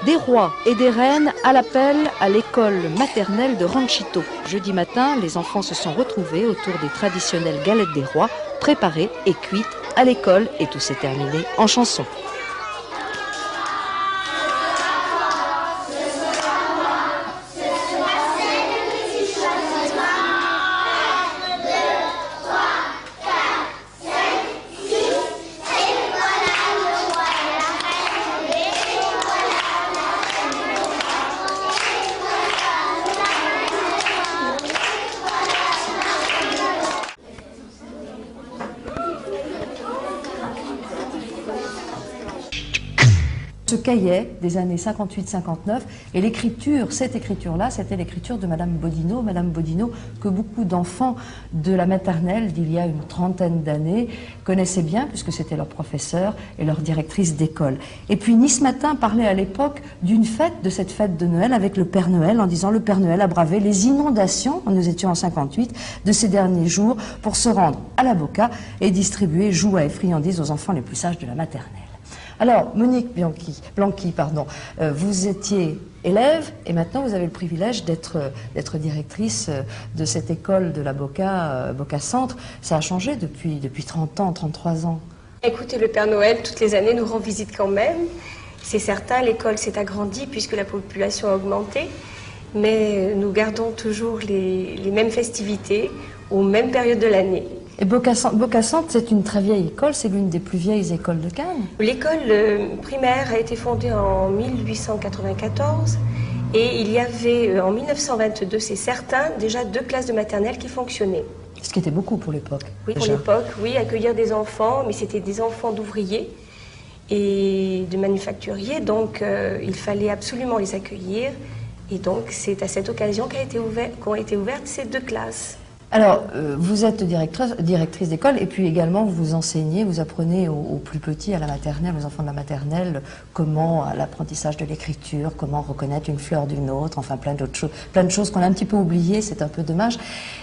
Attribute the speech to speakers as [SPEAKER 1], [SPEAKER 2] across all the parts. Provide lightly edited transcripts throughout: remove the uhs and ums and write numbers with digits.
[SPEAKER 1] Des rois et des reines à l'appel à l'école maternelle de Ranchito. Jeudi matin, les enfants se sont retrouvés autour des traditionnelles galettes des rois, préparées et cuites à l'école, et tout s'est terminé en chanson. Ce cahier des années 58-59 et l'écriture, cette écriture-là, c'était l'écriture de Madame Bodino que beaucoup d'enfants de la maternelle d'il y a une trentaine d'années connaissaient bien puisque c'était leur professeur et leur directrice d'école. Et puis Nice Matin parlait à l'époque d'une fête, de cette fête de Noël avec le Père Noël en disant le Père Noël a bravé les inondations, nous étions en 58, de ces derniers jours pour se rendre à la Boca et distribuer jouets et friandises aux enfants les plus sages de la maternelle. Alors, Monique Blanqui, vous étiez élève et maintenant vous avez le privilège d'être directrice de cette école de la Boca, Boca Centre. Ça a changé depuis 30 ans, 33 ans.
[SPEAKER 2] Écoutez, le Père Noël, toutes les années, nous rend visite quand même. C'est certain, l'école s'est agrandie puisque la population a augmenté, mais nous gardons toujours les mêmes festivités aux mêmes périodes de l'année.
[SPEAKER 1] Et Boca Centre, c'est une très vieille école, c'est l'une des plus vieilles écoles de Cannes.
[SPEAKER 2] L'école primaire a été fondée en 1894 et il y avait en 1922, c'est certain, déjà 2 classes de maternelle qui fonctionnaient.
[SPEAKER 1] Ce qui était beaucoup pour l'époque.
[SPEAKER 2] Oui, pour l'époque, oui, accueillir des enfants, mais c'était des enfants d'ouvriers et de manufacturiers, donc il fallait absolument les accueillir. Et donc c'est à cette occasion qu'ont été ouvertes ces 2 classes.
[SPEAKER 1] Alors, vous êtes directrice d'école et puis également vous enseignez, vous apprenez aux plus petits, à la maternelle, aux enfants de la maternelle, comment l'apprentissage de l'écriture, comment reconnaître une fleur d'une autre, enfin plein de choses qu'on a un petit peu oubliées, c'est un peu dommage.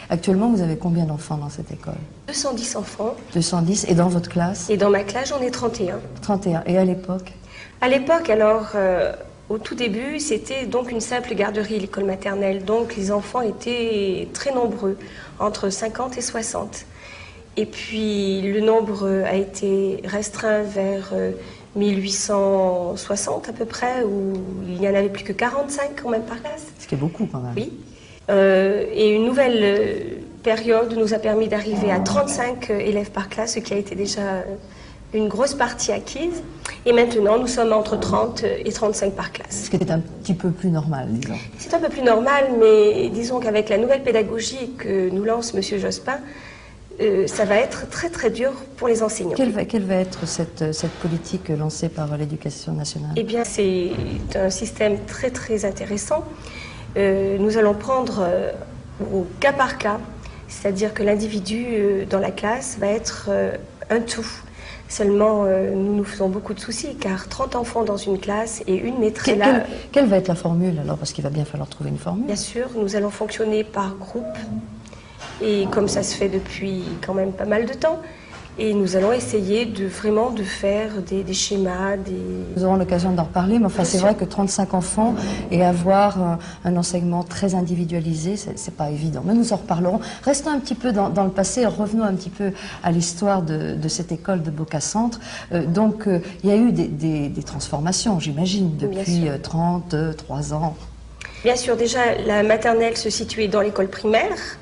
[SPEAKER 1] Actuellement, vous avez combien d'enfants dans cette école?
[SPEAKER 2] 210 enfants.
[SPEAKER 1] 210, et dans votre classe?
[SPEAKER 2] Et dans ma classe, j'en ai 31.
[SPEAKER 1] 31, et à l'époque?
[SPEAKER 2] À l'époque, alors... au tout début, c'était donc une simple garderie, l'école maternelle. Donc les enfants étaient très nombreux, entre 50 et 60. Et puis le nombre a été restreint vers 1860 à peu près, où il n'y en avait plus que 45 quand même par classe.
[SPEAKER 1] Ce qui est beaucoup quand même.
[SPEAKER 2] Oui. Et une nouvelle période nous a permis d'arriver à 35 élèves par classe, ce qui a été déjà... une grosse partie acquise, et maintenant nous sommes entre 30 et 35 par classe.
[SPEAKER 1] Ce qui était un petit peu plus normal, disons.
[SPEAKER 2] C'est un peu plus normal, mais disons qu'avec la nouvelle pédagogie que nous lance M. Jospin, ça va être très très dur pour les enseignants.
[SPEAKER 1] Quelle va être cette politique lancée par l'Éducation nationale?
[SPEAKER 2] Eh bien, c'est un système très très intéressant. Nous allons prendre au cas par cas, c'est-à-dire que l'individu dans la classe va être un tout. Seulement, nous nous faisons beaucoup de soucis, car 30 enfants dans une classe et une maîtresse là...
[SPEAKER 1] Quelle va être la formule, alors? Parce qu'il va bien falloir trouver une formule.
[SPEAKER 2] Bien sûr, nous allons fonctionner par groupe, et comme ça se fait depuis quand même pas mal de temps, et nous allons essayer vraiment de faire des schémas, Nous
[SPEAKER 1] aurons l'occasion d'en reparler, mais enfin, c'est vrai que 35 enfants et avoir un enseignement très individualisé, c'est pas évident. Mais nous en reparlerons. Restons un petit peu dans le passé, revenons un petit peu à l'histoire de cette école de Boca Centre. Donc, il y a eu des transformations, j'imagine, depuis 33 ans.
[SPEAKER 2] Bien sûr, déjà, la maternelle se situait dans l'école primaire.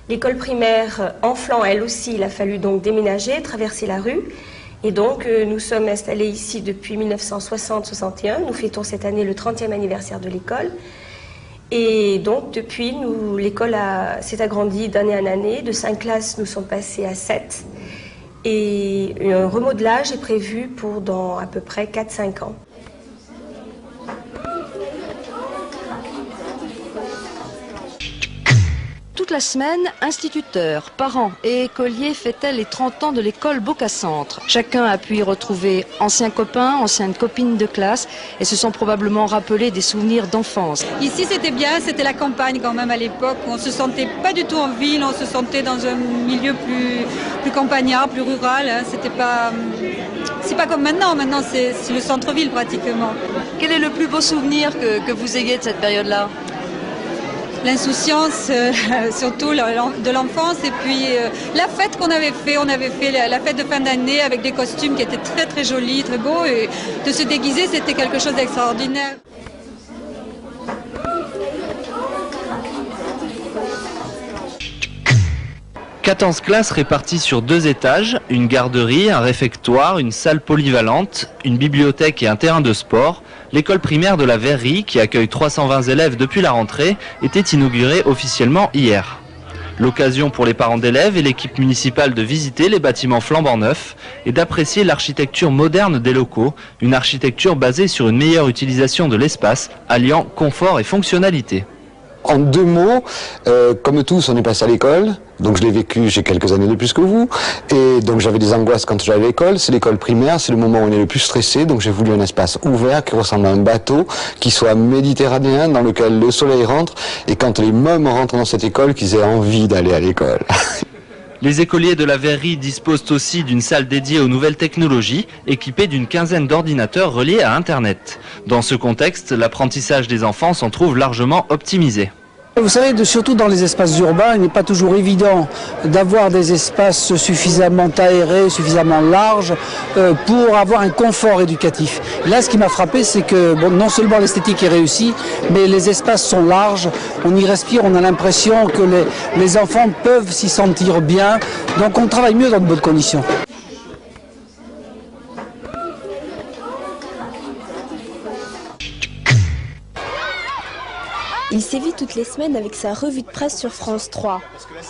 [SPEAKER 2] L'école primaire, en flanc, elle aussi, il a fallu donc déménager, traverser la rue. Et donc, nous sommes installés ici depuis 1960-61. Nous fêtons cette année le 30e anniversaire de l'école. Et donc, depuis, l'école s'est agrandie d'année en année. De 5 classes, nous sommes passés à 7. Et un remodelage est prévu pour dans à peu près 4-5 ans.
[SPEAKER 1] Toute la semaine, instituteurs, parents et écoliers fêtaient les 30 ans de l'école Bocacentre. Chacun a pu y retrouver anciens copains, anciennes copines de classe et se sont probablement rappelés des souvenirs d'enfance.
[SPEAKER 3] Ici c'était bien, c'était la campagne quand même à l'époque. On se sentait pas du tout en ville, on se sentait dans un milieu plus campagnard, plus rural. Hein. C'est pas comme maintenant, maintenant c'est le centre-ville pratiquement.
[SPEAKER 1] Quel est le plus beau souvenir que vous ayez de cette période-là ?
[SPEAKER 3] L'insouciance, surtout de l'enfance, et puis la fête qu'on avait fait. On avait fait la fête de fin d'année avec des costumes qui étaient très très jolis, très beaux, et de se déguiser, c'était quelque chose d'extraordinaire.
[SPEAKER 4] « 14 classes réparties sur 2 étages, une garderie, un réfectoire, une salle polyvalente, une bibliothèque et un terrain de sport. L'école primaire de la Verrerie, qui accueille 320 élèves depuis la rentrée, était inaugurée officiellement hier. L'occasion pour les parents d'élèves et l'équipe municipale de visiter les bâtiments flambant neufs et d'apprécier l'architecture moderne des locaux, une architecture basée sur une meilleure utilisation de l'espace, alliant confort et fonctionnalité.
[SPEAKER 5] En 2 mots, comme tous, on est passé à l'école, donc je l'ai vécu, j'ai quelques années de plus que vous, et donc j'avais des angoisses quand j'allais à l'école. C'est l'école primaire, c'est le moment où on est le plus stressé, donc j'ai voulu un espace ouvert qui ressemble à un bateau, qui soit méditerranéen, dans lequel le soleil rentre, et quand les mômes rentrent dans cette école, qu'ils aient envie d'aller à l'école.
[SPEAKER 4] Les écoliers de la Verrerie disposent aussi d'une salle dédiée aux nouvelles technologies, équipée d'une quinzaine d'ordinateurs reliés à Internet. Dans ce contexte, l'apprentissage des enfants s'en trouve largement optimisé.
[SPEAKER 6] Vous savez, surtout dans les espaces urbains, il n'est pas toujours évident d'avoir des espaces suffisamment aérés, suffisamment larges pour avoir un confort éducatif. Là, ce qui m'a frappé, c'est que non seulement l'esthétique est réussie, mais les espaces sont larges, on y respire, on a l'impression que les enfants peuvent s'y sentir bien, donc on travaille mieux dans de bonnes conditions.
[SPEAKER 7] Il sévit toutes les semaines avec sa revue de presse sur France 3.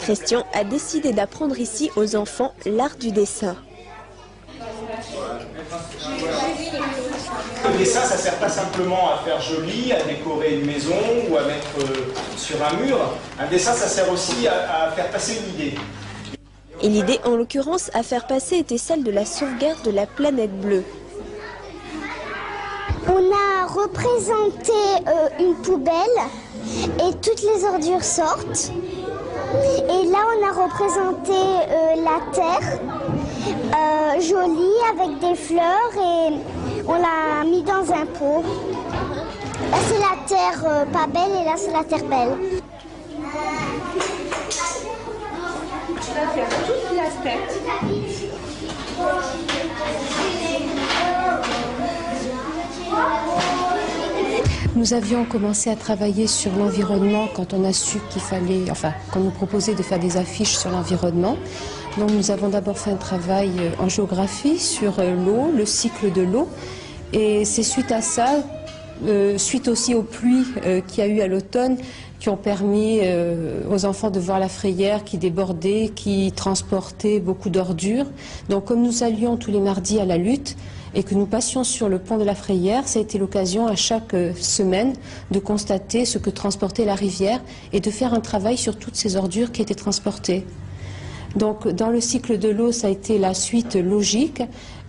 [SPEAKER 7] Christian a décidé d'apprendre ici aux enfants l'art du dessin.
[SPEAKER 8] Le dessin, ça ne sert pas simplement à faire joli, à décorer une maison ou à mettre sur un mur. Un dessin, ça sert aussi à faire passer une idée.
[SPEAKER 7] Et l'idée, en l'occurrence, à faire passer était celle de la sauvegarde de la planète bleue.
[SPEAKER 9] On a représenté une poubelle et toutes les ordures sortent. Et là, on a représenté la terre jolie avec des fleurs et on l'a mis dans un pot. Là, c'est la terre pas belle et là, c'est la terre belle.
[SPEAKER 7] Tu vas faire toute la tête.
[SPEAKER 1] Nous avions commencé à travailler sur l'environnement quand on a su qu'il fallait, qu'on nous proposait de faire des affiches sur l'environnement. Donc nous avons d'abord fait un travail en géographie sur l'eau, le cycle de l'eau. Et c'est suite à ça, suite aussi aux pluies qu'il y a eu à l'automne, qui ont permis aux enfants de voir la Frayère qui débordait, qui transportait beaucoup d'ordures. Donc comme nous allions tous les mardis à la lutte, et que nous passions sur le pont de la Frayère, ça a été l'occasion à chaque semaine de constater ce que transportait la rivière et de faire un travail sur toutes ces ordures qui étaient transportées. Donc dans le cycle de l'eau, ça a été la suite logique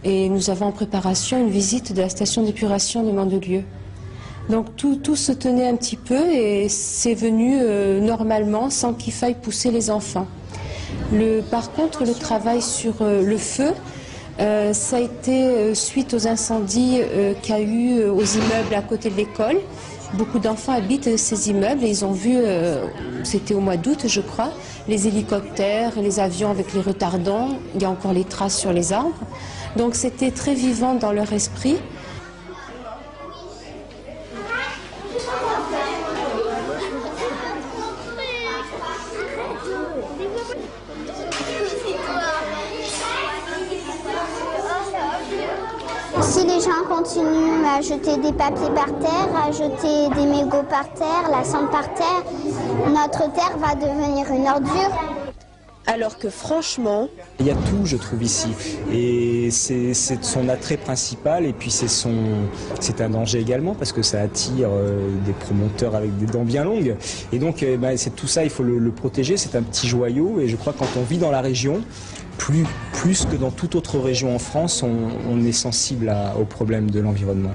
[SPEAKER 1] et nous avons en préparation une visite de la station d'épuration de Mandelieu. Donc tout se tenait un petit peu et c'est venu normalement sans qu'il faille pousser les enfants. Par contre, le travail sur le feu, ça a été suite aux incendies qu'il y a eu aux immeubles à côté de l'école. Beaucoup d'enfants habitent ces immeubles et ils ont vu, c'était au mois d'août je crois, les hélicoptères, les avions avec les retardants, il y a encore les traces sur les arbres. Donc c'était très vivant dans leur esprit.
[SPEAKER 9] Si les gens continuent à jeter des papiers par terre, à jeter des mégots par terre, la cendre par terre, notre terre va devenir une ordure.
[SPEAKER 7] alors que franchement...
[SPEAKER 10] Il y a tout, je trouve, ici. Et c'est son attrait principal, et puis c'est un danger également, parce que ça attire des promoteurs avec des dents bien longues. Et donc, c'est tout ça, il faut le protéger, c'est un petit joyau, et je crois que quand on vit dans la région, plus que dans toute autre région en France, on est sensible aux problèmes de l'environnement.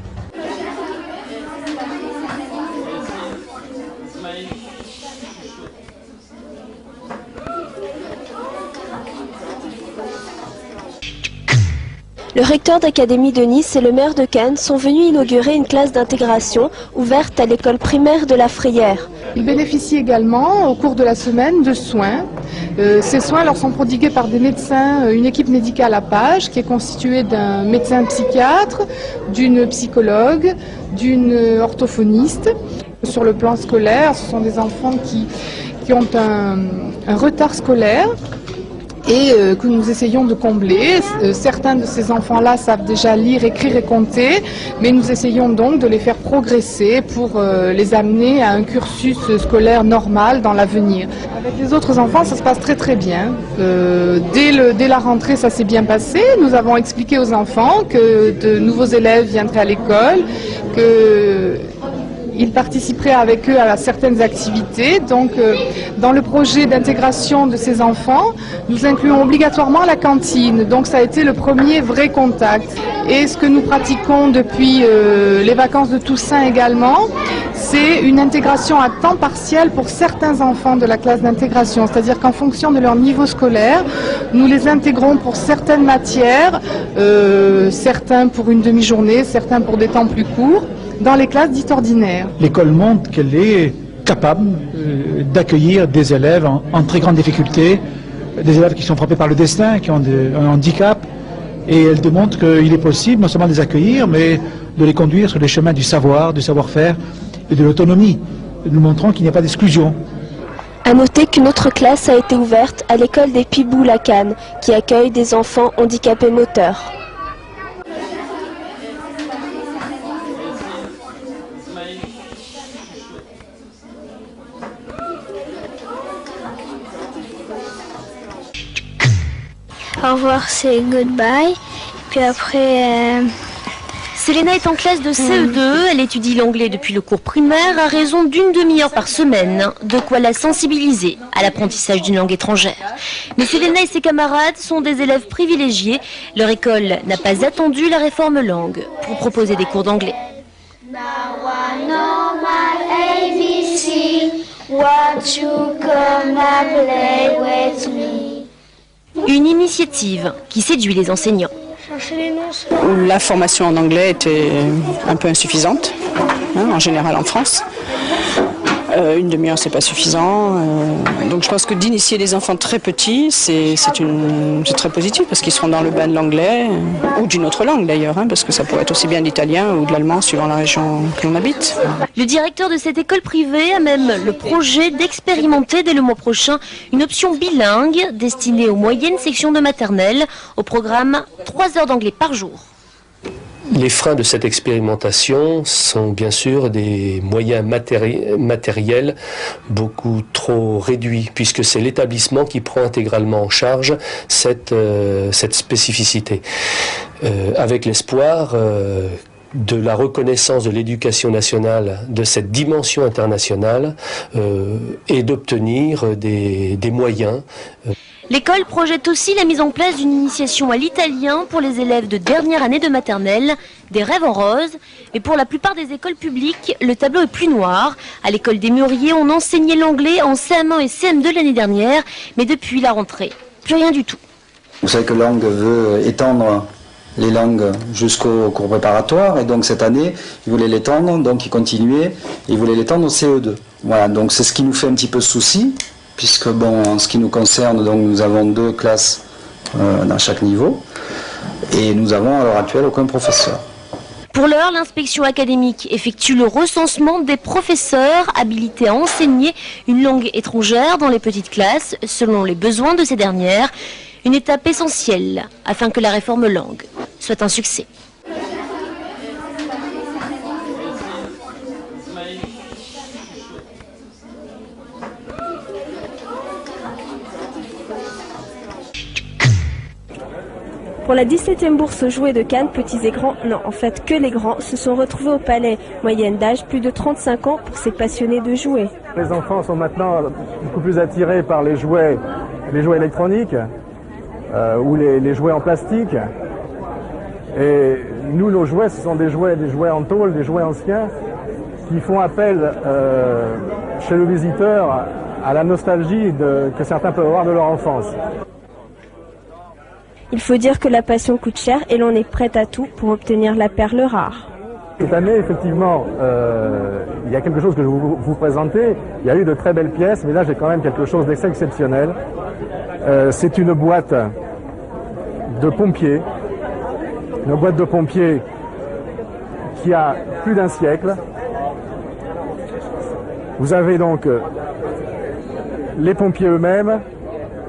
[SPEAKER 7] Le recteur d'académie de Nice et le maire de Cannes sont venus inaugurer une classe d'intégration ouverte à l'école primaire de la Frayère.
[SPEAKER 11] Ils bénéficient également au cours de la semaine de soins. Ces soins leur sont prodigués par des médecins, une équipe médicale à Page qui est constituée d'un médecin psychiatre, d'une psychologue, d'une orthophoniste. Sur le plan scolaire, ce sont des enfants qui ont un retard scolaire et que nous essayons de combler. Certains de ces enfants-là savent déjà lire, écrire et compter, mais nous essayons donc de les faire progresser pour les amener à un cursus scolaire normal dans l'avenir. Avec les autres enfants, ça se passe très très bien. Dès la rentrée, ça s'est bien passé. Nous avons expliqué aux enfants que de nouveaux élèves viendraient à l'école, qu'ils participeraient avec eux à certaines activités. Donc, dans le projet d'intégration de ces enfants, nous incluons obligatoirement la cantine. Donc, ça a été le premier vrai contact. Et ce que nous pratiquons depuis les vacances de Toussaint également, c'est une intégration à temps partiel pour certains enfants de la classe d'intégration. C'est-à-dire qu'en fonction de leur niveau scolaire, nous les intégrons pour certaines matières, certains pour une demi-journée, certains pour des temps plus courts, dans les classes dites ordinaires.
[SPEAKER 6] L'école montre qu'elle est capable d'accueillir des élèves en très grande difficulté, des élèves qui sont frappés par le destin, qui ont un handicap, et elle démontre qu'il est possible non seulement de les accueillir, mais de les conduire sur les chemins du savoir, du savoir-faire et de l'autonomie. Nous montrons qu'il n'y a pas d'exclusion.
[SPEAKER 7] À noter qu'une autre classe a été ouverte à l'école des Pibouls à Cannes, qui accueille des enfants handicapés moteurs.
[SPEAKER 9] Au revoir, c'est goodbye. Puis après...
[SPEAKER 12] Selena est en classe de CE2, elle étudie l'anglais depuis le cours primaire à raison d'une demi-heure par semaine, de quoi la sensibiliser à l'apprentissage d'une langue étrangère. Mais Selena et ses camarades sont des élèves privilégiés, leur école n'a pas attendu la réforme langue pour proposer des cours d'anglais. Une initiative qui séduit les enseignants.
[SPEAKER 13] La formation en anglais était un peu insuffisante, en général en France. Une demi-heure, c'est pas suffisant. Donc je pense que d'initier les enfants très petits, c'est très positif parce qu'ils seront dans le bain de l'anglais ou d'une autre langue d'ailleurs, parce que ça pourrait être aussi bien l'italien ou de l'allemand suivant la région que l'on habite.
[SPEAKER 12] Le directeur de cette école privée a même le projet d'expérimenter dès le mois prochain une option bilingue destinée aux moyennes sections de maternelle au programme 3 heures d'anglais par jour.
[SPEAKER 14] Les freins de cette expérimentation sont bien sûr des moyens matériels beaucoup trop réduits, puisque c'est l'établissement qui prend intégralement en charge cette spécificité. Avec l'espoir de la reconnaissance de l'éducation nationale, de cette dimension internationale, et d'obtenir des moyens.
[SPEAKER 12] L'école projette aussi la mise en place d'une initiation à l'italien pour les élèves de dernière année de maternelle, des rêves en rose. Mais pour la plupart des écoles publiques, le tableau est plus noir. À l'école des Mûriers, on enseignait l'anglais en CM1 et CM2 l'année dernière, mais depuis la rentrée, plus rien du tout.
[SPEAKER 15] Vous savez que Langue veut étendre les langues jusqu'au cours préparatoire, et donc cette année, ils voulaient l'étendre, donc ils continuaient, ils voulaient l'étendre au CE2. Voilà, donc c'est ce qui nous fait un petit peu souci. Puisque, bon, en ce qui nous concerne, donc, nous avons 2 classes dans chaque niveau, et nous avons à l'heure actuelle aucun professeur.
[SPEAKER 12] Pour l'heure, l'inspection académique effectue le recensement des professeurs habilités à enseigner une langue étrangère dans les petites classes, selon les besoins de ces dernières, une étape essentielle afin que la réforme langue soit un succès.
[SPEAKER 7] Pour la 17e bourse aux jouets de Cannes, petits et grands, non, en fait que les grands, se sont retrouvés au palais. Moyenne d'âge, plus de 35 ans pour ces passionnés de jouets.
[SPEAKER 16] Les enfants sont maintenant beaucoup plus attirés par les jouets électroniques ou les jouets en plastique. Et nous, nos jouets, ce sont des jouets en tôle, des jouets anciens, qui font appel chez le visiteur à la nostalgie que certains peuvent avoir de leur enfance.
[SPEAKER 7] Il faut dire que la passion coûte cher et l'on est prêt à tout pour obtenir la perle rare.
[SPEAKER 16] Cette année, effectivement, il y a quelque chose que je vais vous présenter. Il y a eu de très belles pièces, mais là j'ai quand même quelque chose d'exceptionnel. C'est une boîte de pompiers. Une boîte de pompiers qui a plus d'un siècle. Vous avez donc les pompiers eux-mêmes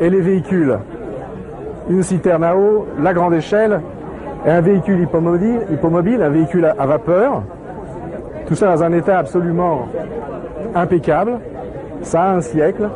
[SPEAKER 16] et les véhicules. Une citerne à eau, la grande échelle et un véhicule hippomobile, un véhicule à vapeur. Tout ça dans un état absolument impeccable. Ça a un siècle.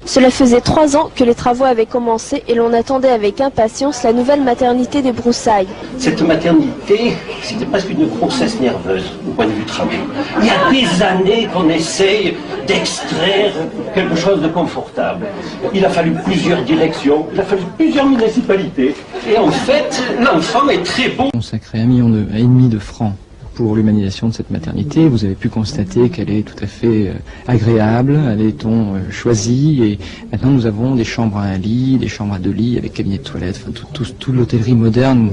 [SPEAKER 7] Cela faisait 3 ans que les travaux avaient commencé et l'on attendait avec impatience la nouvelle maternité des Broussailles.
[SPEAKER 17] Cette maternité, c'était presque une grossesse nerveuse au point de vue travaux. Il y a des années qu'on essaye d'extraire quelque chose de confortable. Il a fallu plusieurs directions, il a fallu plusieurs municipalités. Et en fait, l'enfant est très bon.
[SPEAKER 18] Consacré 1,5 million de francs pour l'humanisation de cette maternité. Vous avez pu constater qu'elle est tout à fait agréable, elle est choisie, et maintenant nous avons des chambres à 1 lit, des chambres à 2 lits avec cabinet de toilette, enfin toute l'hôtellerie moderne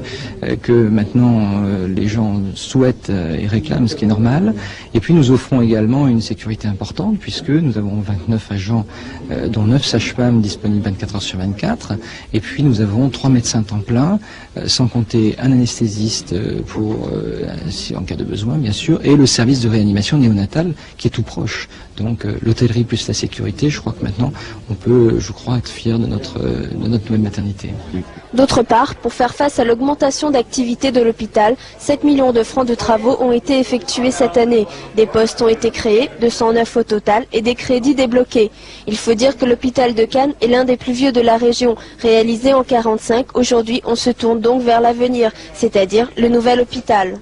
[SPEAKER 18] que maintenant les gens souhaitent et réclament, ce qui est normal. Et puis nous offrons également une sécurité importante puisque nous avons 29 agents dont 9 sages-femmes disponibles 24 heures sur 24, et puis nous avons 3 médecins temps plein, sans compter un anesthésiste pour en cas de besoin bien sûr, et le service de réanimation néonatale qui est tout proche. Donc l'hôtellerie plus la sécurité, je crois que maintenant on peut, je crois, être fier de notre nouvelle maternité.
[SPEAKER 7] D'autre part, pour faire face à l'augmentation d'activité de l'hôpital, 7 millions de francs de travaux ont été effectués cette année. Des postes ont été créés, 209 au total, et des crédits débloqués. Il faut dire que l'hôpital de Cannes est l'un des plus vieux de la région. Réalisé en 1945, aujourd'hui on se tourne donc vers l'avenir, c'est-à-dire le nouvel hôpital.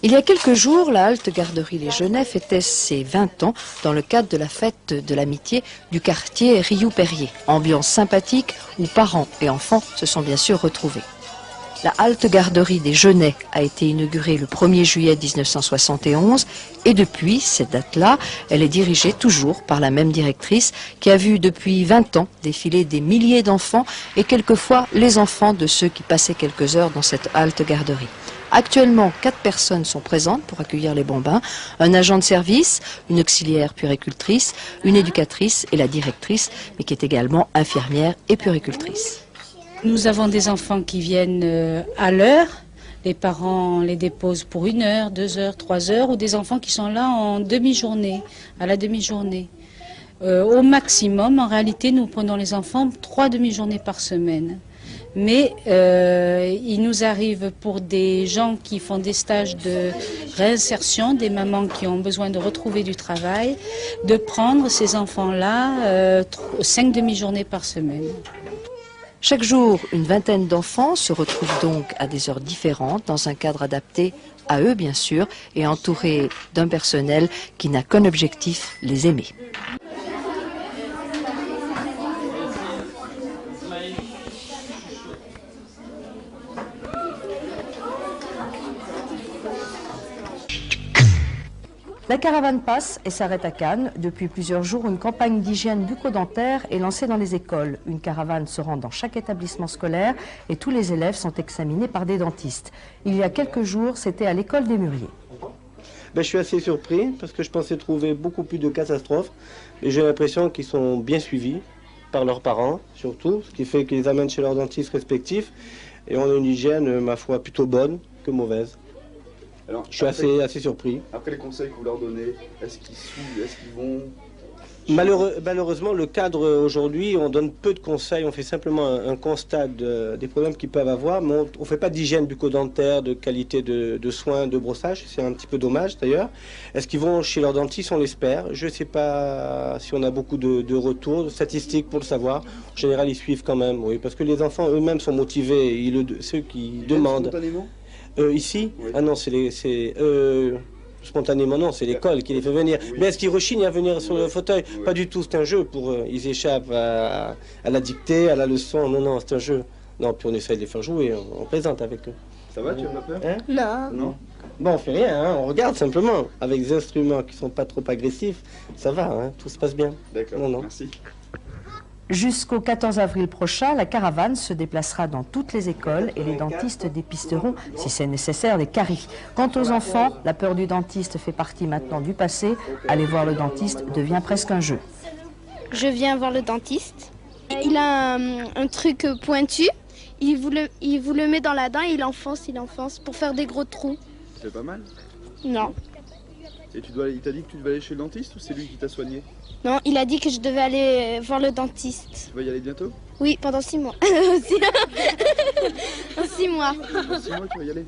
[SPEAKER 1] Il y a quelques jours, la halte garderie Les Genêts fêtait ses 20 ans dans le cadre de la fête de l'amitié du quartier Rioux-Perrier. Ambiance sympathique où parents et enfants se sont bien sûr retrouvés. La halte garderie des Genêts a été inaugurée le 1er juillet 1971 et depuis cette date-là, elle est dirigée toujours par la même directrice qui a vu depuis 20 ans défiler des milliers d'enfants et quelquefois les enfants de ceux qui passaient quelques heures dans cette halte garderie. Actuellement, 4 personnes sont présentes pour accueillir les bambins, un agent de service, une auxiliaire puéricultrice, une éducatrice et la directrice, mais qui est également infirmière et puéricultrice.
[SPEAKER 19] Nous avons des enfants qui viennent à l'heure, les parents les déposent pour 1 heure, 2 heures, 3 heures, ou des enfants qui sont là en demi-journée, à la demi-journée. Au maximum, en réalité, nous prenons les enfants 3 demi-journées par semaine. Mais il nous arrive pour des gens qui font des stages de réinsertion, des mamans qui ont besoin de retrouver du travail, de prendre ces enfants-là 5 demi-journées par semaine.
[SPEAKER 1] Chaque jour, une vingtaine d'enfants se retrouvent donc à des heures différentes, dans un cadre adapté à eux bien sûr, et entourés d'un personnel qui n'a qu'un objectif, les aimer. La caravane passe et s'arrête à Cannes. Depuis plusieurs jours, une campagne d'hygiène bucco-dentaire est lancée dans les écoles. Une caravane se rend dans chaque établissement scolaire et tous les élèves sont examinés par des dentistes. Il y a quelques jours, c'était à l'école des Mûriers.
[SPEAKER 20] Je suis assez surpris parce que je pensais trouver beaucoup plus de catastrophes. Et j'ai l'impression qu'ils sont bien suivis par leurs parents, surtout, ce qui fait qu'ils les amènent chez leurs dentistes respectifs. Et on a une hygiène, ma foi, plutôt bonne que mauvaise. Alors, je suis assez surpris.
[SPEAKER 21] Après les conseils que vous leur donnez, est-ce qu'ils suivent, est-ce qu'ils vont...
[SPEAKER 20] Malheureusement, le cadre aujourd'hui, on donne peu de conseils, on fait simplement un constat des problèmes qu'ils peuvent avoir, mais on ne fait pas d'hygiène bucco-dentaire, de qualité de soins, de brossage, c'est un petit peu dommage d'ailleurs. Est-ce qu'ils vont chez leur dentiste? On l'espère. Je ne sais pas si on a beaucoup de retours, de statistiques pour le savoir. En général, ils suivent quand même, oui, parce que les enfants eux-mêmes sont motivés, ceux qui demandent.
[SPEAKER 21] Spontanément
[SPEAKER 20] ici oui. Ah non, spontanément non, c'est l'école qui les fait venir. Oui. Mais est-ce qu'ils rechignent à venir sur le fauteuil? Oui. Pas du tout, c'est un jeu pour eux. Ils échappent à la dictée, à la leçon. Non, c'est un jeu. Non, puis on essaie de les faire jouer, on plaisante avec eux.
[SPEAKER 21] Ça va, tu en as peur?
[SPEAKER 20] Non. Bon, on fait rien, hein, on regarde simplement. Avec des instruments qui sont pas trop agressifs, ça va, hein, tout se passe bien.
[SPEAKER 21] D'accord, merci.
[SPEAKER 1] Jusqu'au 14 avril prochain, la caravane se déplacera dans toutes les écoles et les dentistes dépisteront, si c'est nécessaire, les caries. Quant aux enfants, la peur du dentiste fait partie maintenant du passé. Aller voir le dentiste devient presque un jeu.
[SPEAKER 9] Je viens voir le dentiste. Il a un truc pointu. Il vous le met dans la dent et il enfonce pour faire des gros trous.
[SPEAKER 21] C'est pas mal?
[SPEAKER 9] Non.
[SPEAKER 21] Et il t'a dit que tu devais aller chez le dentiste ou c'est lui qui t'a soigné?
[SPEAKER 9] Non, il a dit que je devais aller voir le dentiste.
[SPEAKER 21] Tu vas y aller bientôt?
[SPEAKER 9] Oui, pendant 6 mois. En 6 mois.
[SPEAKER 21] Dans 6 mois, tu vas y aller?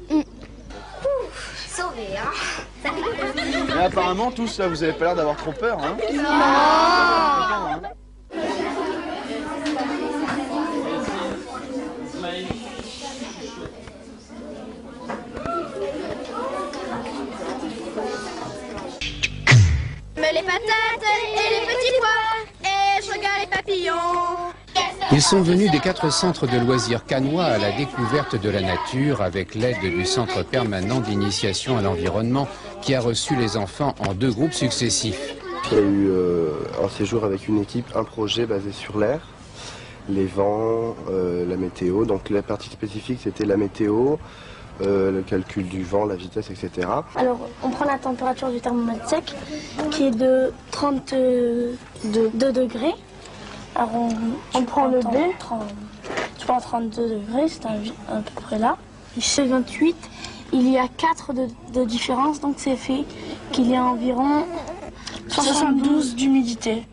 [SPEAKER 9] Sauvé, hein.
[SPEAKER 21] Mais apparemment, tous là, vous avez pas l'air d'avoir trop peur, hein?
[SPEAKER 9] Non. Les patates et les petits pois, et je regarde les papillons.
[SPEAKER 22] Ils sont venus des 4 centres de loisirs cannois à la découverte de la nature avec l'aide du Centre permanent d'initiation à l'environnement qui a reçu les enfants en 2 groupes successifs.
[SPEAKER 23] Il y a eu un séjour avec une équipe, un projet basé sur l'air, les vents, la météo. Donc la partie spécifique c'était la météo, le calcul du vent, la vitesse, etc.
[SPEAKER 9] Alors, on prend la température du thermomètre sec, qui est de 32 degrés. Alors, on prend le B, tu prends 32 degrés, c'est à peu près là. Chez 28, il y a 4 de différence, donc c'est fait qu'il y a environ 72 d'humidité.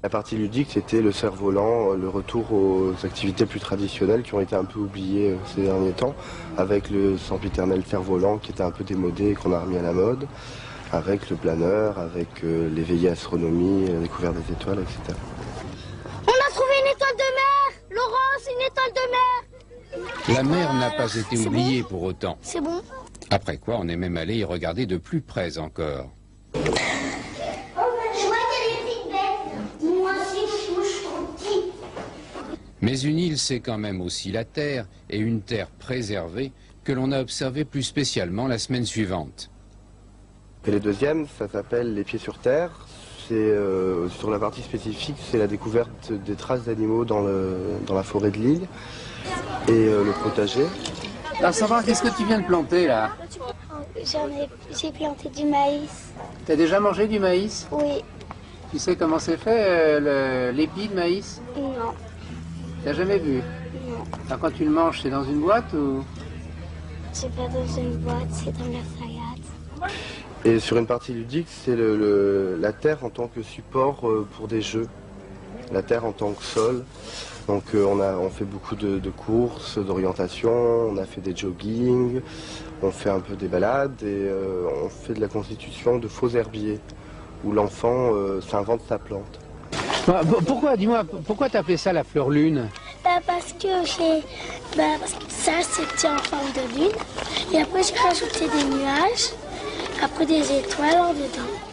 [SPEAKER 23] La partie ludique, c'était le cerf-volant, le retour aux activités plus traditionnelles qui ont été un peu oubliées ces derniers temps, avec le sempiternel cerf-volant qui était un peu démodé et qu'on a remis à la mode, avec le planeur, avec les veillées astronomie, la découverte des étoiles, etc.
[SPEAKER 9] On a trouvé une étoile de mer! Laurent, c'est une étoile de mer!
[SPEAKER 22] La mer n'a pas été oubliée pour autant.
[SPEAKER 9] C'est bon.
[SPEAKER 22] Après quoi, on est même allé y regarder de plus près encore. Mais une île, c'est quand même aussi la terre, et une terre préservée, que l'on a observé plus spécialement la semaine suivante.
[SPEAKER 23] Et les deuxièmes, ça s'appelle les pieds sur terre. C'est sur la partie spécifique, c'est la découverte des traces d'animaux dans la forêt de l'île et le potager.
[SPEAKER 22] Alors ça va, qu'est-ce que tu viens de planter là?
[SPEAKER 9] J'ai planté du maïs.
[SPEAKER 22] T'as déjà mangé du maïs?
[SPEAKER 9] Oui.
[SPEAKER 22] Tu sais comment c'est fait, l'épi de maïs?
[SPEAKER 9] Non.
[SPEAKER 22] T'as jamais vu?
[SPEAKER 9] Non.
[SPEAKER 22] Alors quand tu le manges, c'est dans une boîte ou?
[SPEAKER 9] C'est pas dans une boîte, c'est dans la salade.
[SPEAKER 23] Et sur une partie ludique, c'est la terre en tant que support pour des jeux. La terre en tant que sol. Donc on fait beaucoup de courses, d'orientation, on a fait des jogging, on fait un peu des balades et on fait de la constitution de faux herbiers, où l'enfant s'invente sa plante.
[SPEAKER 22] Pourquoi, dis-moi, pourquoi t'as appelé ça la fleur lune?
[SPEAKER 9] Parce que ça c'était en forme de lune. Et après j'ai rajouté des nuages, après des étoiles en dedans.